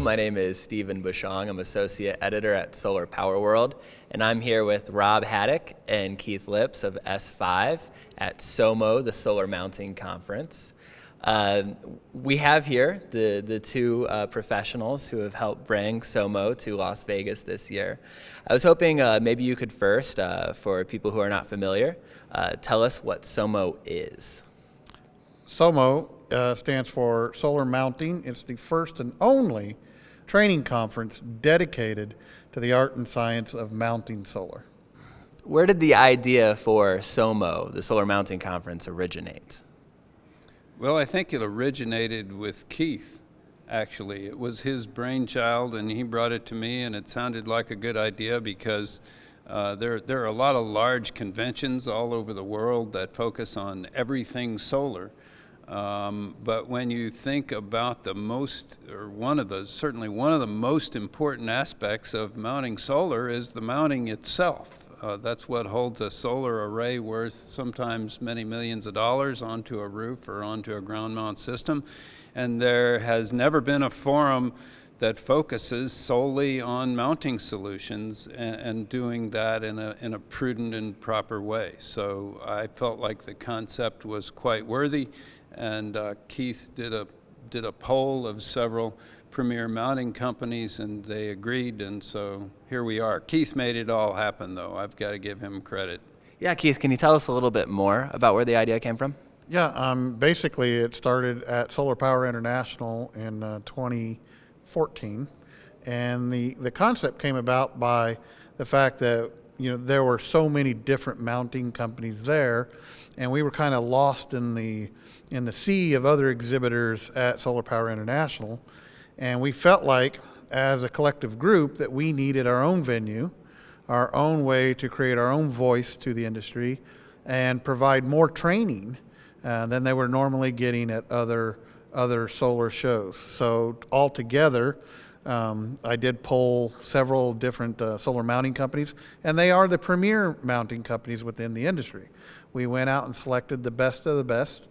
My name is Stephen Bushong. I'm Associate Editor at Solar Power World, and I'm here with Rob Haddock and Keith Lips of S-5 at SOMO, the Solar Mounting Conference. We have here the two professionals who have helped bring SOMO to Las Vegas this year. I was hoping maybe you could first, for people who are not familiar, tell us what SOMO is. SOMO stands for Solar Mounting. It's the first and only training conference dedicated to the art and science of mounting solar. Where did the idea for SOMO, the Solar Mounting Conference, originate? Well, I think it originated with Keith, actually. It was his brainchild, and he brought it to me, and it sounded like a good idea because there are a lot of large conventions all over the world that focus on everything solar. But when you think about certainly one of the most important aspects of mounting solar is the mounting itself. That's what holds a solar array worth sometimes many millions of dollars onto a roof or onto a ground mount system. And there has never been a forum that focuses solely on mounting solutions and doing that in a prudent and proper way. So I felt like the concept was quite worthy. And Keith did a poll of several premier mounting companies, and they agreed, and so here we are. Keith made it all happen, though. I've got to give him credit. Yeah, Keith, can you tell us a little bit more about where the idea came from? Yeah, basically it started at Solar Power International in 2014, and the concept came about by the fact that there were so many different mounting companies there, and we were kind of lost in the sea of other exhibitors at Solar Power International, and we felt like as a collective group that we needed our own venue, our own way to create our own voice to the industry and provide more training than they were normally getting at other solar shows. So altogether, I did poll several different solar mounting companies, and they are the premier mounting companies within the industry. We went out and selected the best of the best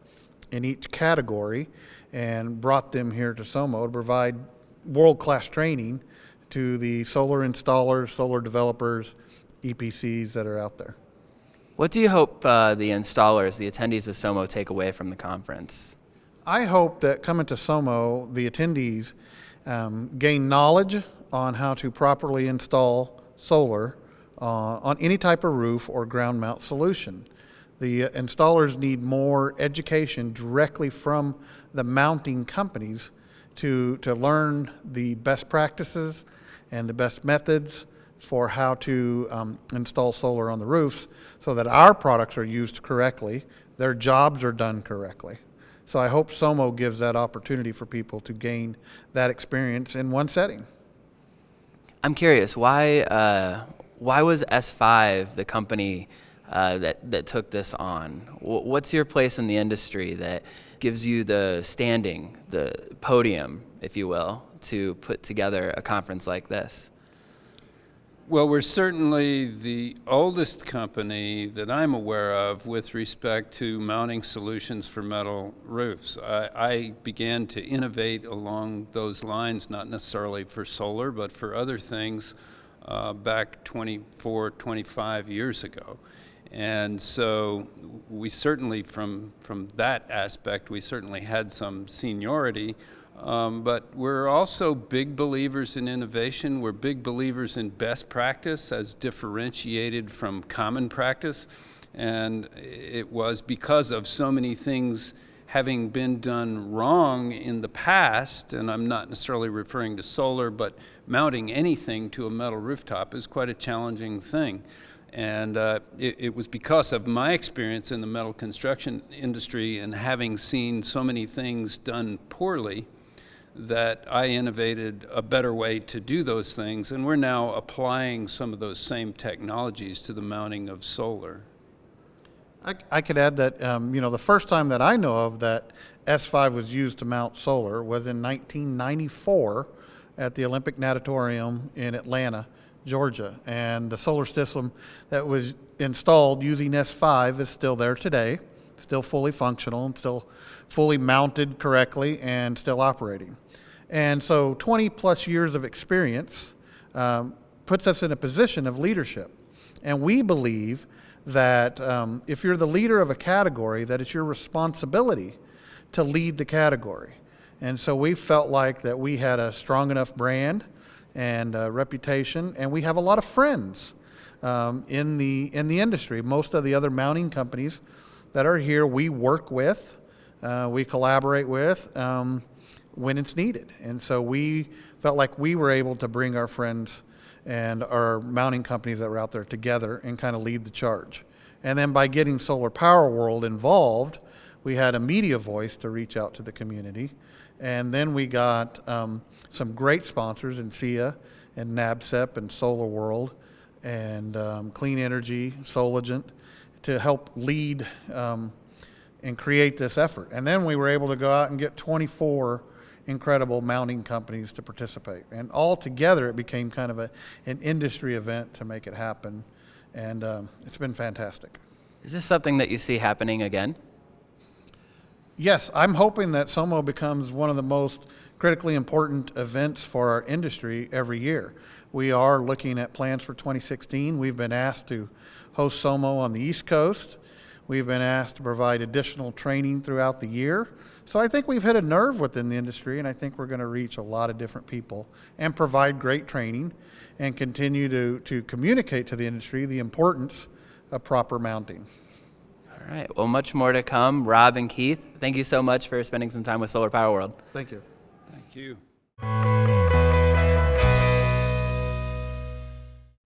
in each category and brought them here to SOMO to provide world-class training to the solar installers, solar developers, EPCs that are out there. What do you hope the installers, the attendees of SOMO, take away from the conference? I hope that coming to SOMO, the attendees gain knowledge on how to properly install solar on any type of roof or ground mount solution. The installers need more education directly from the mounting companies to learn the best practices and the best methods for how to install solar on the roofs so that our products are used correctly, their jobs are done correctly. So I hope SOMO gives that opportunity for people to gain that experience in one setting. I'm curious, why was S-5 the company that took this on? What's your place in the industry that gives you the standing, the podium, if you will, to put together a conference like this? Well, we're certainly the oldest company that I'm aware of with respect to mounting solutions for metal roofs. I began to innovate along those lines, not necessarily for solar, but for other things back 24, 25 years ago. And so we certainly, from that aspect, we certainly had some seniority. But we're also big believers in innovation. We're big believers in best practice as differentiated from common practice. And it was because of so many things having been done wrong in the past, and I'm not necessarily referring to solar, but mounting anything to a metal rooftop is quite a challenging thing. And it was because of my experience in the metal construction industry and having seen so many things done poorly that I innovated a better way to do those things, and we're now applying some of those same technologies to the mounting of solar. I could add that the first time that I know of that S-5 was used to mount solar was in 1994 at the Olympic Natatorium in Atlanta, Georgia, and the solar system that was installed using S-5 is still there today, still fully functional and still fully mounted correctly and still operating. And so 20 plus years of experience puts us in a position of leadership. And we believe that if you're the leader of a category, that it's your responsibility to lead the category. And so we felt like that we had a strong enough brand and reputation, and we have a lot of friends in the industry. Most of the other mounting companies that are here, we work with, we collaborate with when it's needed. And so we felt like we were able to bring our friends and our mounting companies that were out there together and kind of lead the charge. And then by getting Solar Power World involved, we had a media voice to reach out to the community. And then we got some great sponsors in SIA and NABCEP and Solar World and Clean Energy, Solagent, to help lead and create this effort. And then we were able to go out and get 24 incredible mounting companies to participate. And all together, it became kind of an industry event to make it happen. And it's been fantastic. Is this something that you see happening again? Yes, I'm hoping that SOMO becomes one of the most critically important events for our industry every year. We are looking at plans for 2016. We've been asked to host SOMO on the East Coast. We've been asked to provide additional training throughout the year. So I think we've hit a nerve within the industry, and I think we're going to reach a lot of different people and provide great training and continue to communicate to the industry the importance of proper mounting. All right. Well, much more to come. Rob and Keith, thank you so much for spending some time with Solar Power World. Thank you. Thank you.